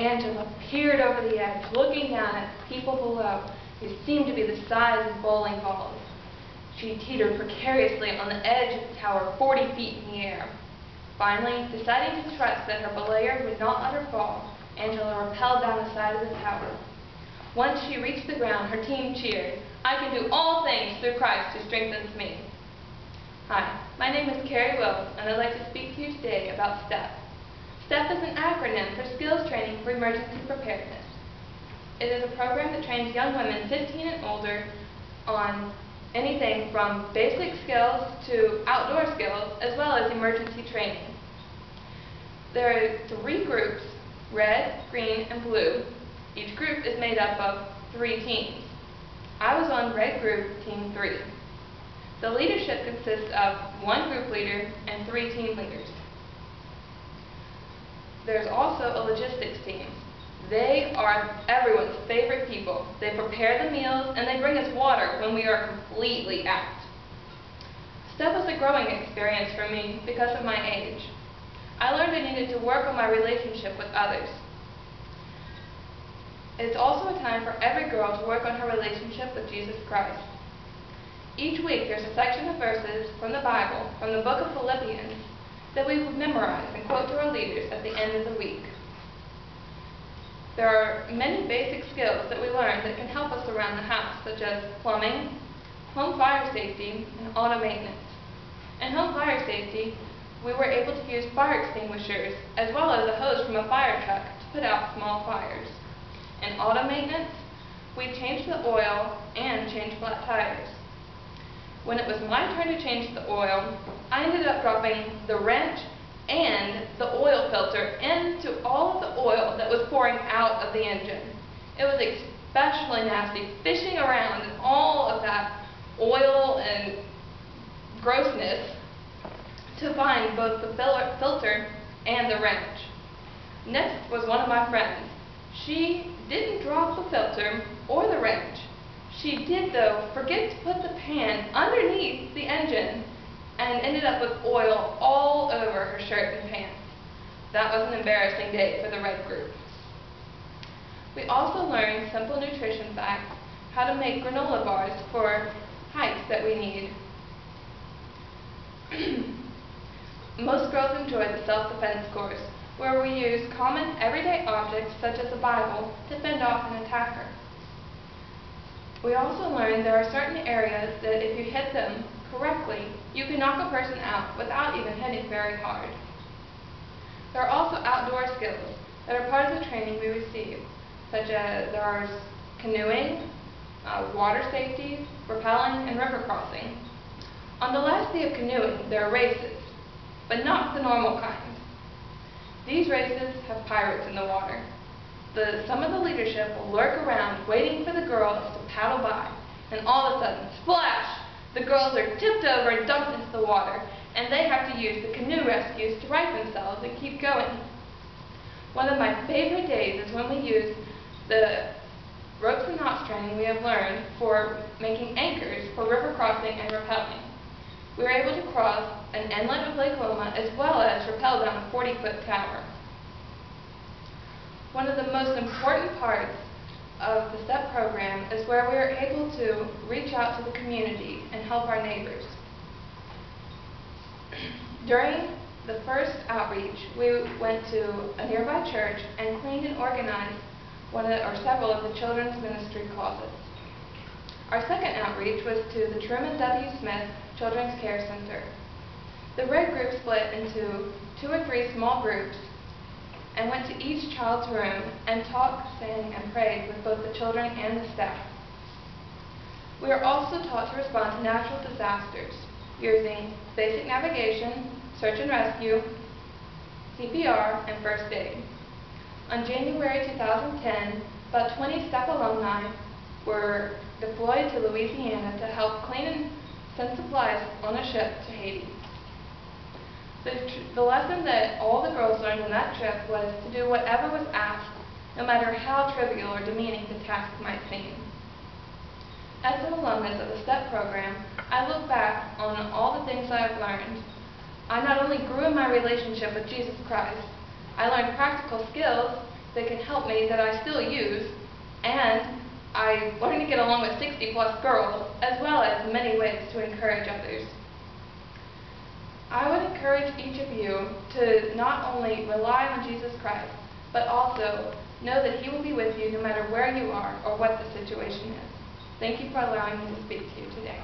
Angela peered over the edge, looking down at people below who seemed to be the size of bowling balls. She teetered precariously on the edge of the tower, 40 feet in the air. Finally, deciding to trust that her belayer would not let her fall, Angela rappelled down the side of the tower. Once she reached the ground, her team cheered, "I can do all things through Christ who strengthens me." Hi, my name is Carrie Wills, and I'd like to speak to you today about STEP. STEP is an acronym for Skills Training for Emergency Preparedness. It is a program that trains young women 15 and older on anything from basic skills to outdoor skills, as well as emergency training. There are 3 groups, red, green, and blue. Each group is made up of 3 teams. I was on red group, team 3. The leadership consists of 1 group leader and 3 team leaders. There's also a logistics team. They are everyone's favorite people. They prepare the meals and they bring us water when we are completely out. STEP was a growing experience for me because of my age. I learned I needed to work on my relationship with others. It's also a time for every girl to work on her relationship with Jesus Christ. Each week there's a section of verses from the Bible, from the book of Philippians, that we would memorize and quote to our leaders at the end of the week. There are many basic skills that we learn that can help us around the house, such as plumbing, home fire safety, and auto maintenance. In home fire safety, we were able to use fire extinguishers as well as a hose from a fire truck to put out small fires. In auto maintenance, we changed the oil and changed flat tires. When it was my turn to change the oil, I ended up dropping the wrench and the oil filter into all of the oil that was pouring out of the engine. It was especially nasty fishing around in all of that oil and grossness to find both the filter and the wrench. Next was one of my friends. She didn't drop the filter or the wrench. She did, though, forget to put the pan underneath the engine and ended up with oil all over her shirt and pants. That was an embarrassing day for the red group. We also learned simple nutrition facts, how to make granola bars for hikes that we need. Most girls enjoy the self-defense course, where we use common everyday objects such as a Bible to fend off an attacker. We also learned there are certain areas that if you hit them correctly, you can knock a person out without even hitting very hard. There are also outdoor skills that are part of the training we receive, such as there are canoeing, water safety, rappelling, and river crossing. On the last day of canoeing, there are races, but not the normal kind. These races have pirates in the water. Some of the leadership will lurk around waiting for the girls to paddle by, and all of a sudden, splash! The girls are tipped over and dumped into the water, and they have to use the canoe rescues to right themselves and keep going. One of my favorite days is when we use the ropes and knots training we have learned for making anchors for river crossing and rappelling. We were able to cross an inlet of Lake Loma as well as rappel down a 40-foot tower. One of the most important parts of the STEP program is where we are able to reach out to the community and help our neighbors. During the first outreach, we went to a nearby church and cleaned and organized several of the children's ministry closets. Our second outreach was to the Truman W. Smith Children's Care Center. The red group split into 2 or 3 small groups and went to each child's room and talked, sang, and prayed with both the children and the staff. We are also taught to respond to natural disasters using basic navigation, search and rescue, CPR, and first aid. On January 2010, about 20 STEP alumni were deployed to Louisiana to help clean and send supplies on a ship to Haiti. The lesson that all the girls learned on that trip was to do whatever was asked, no matter how trivial or demeaning the task might seem. As an alumnus of the STEP program, I look back on all the things I have learned. I not only grew in my relationship with Jesus Christ, I learned practical skills that can help me that I still use, and I learned to get along with 60-plus girls, as well as many ways to encourage others. I would encourage each of you to not only rely on Jesus Christ, but also know that He will be with you no matter where you are or what the situation is. Thank you for allowing me to speak to you today.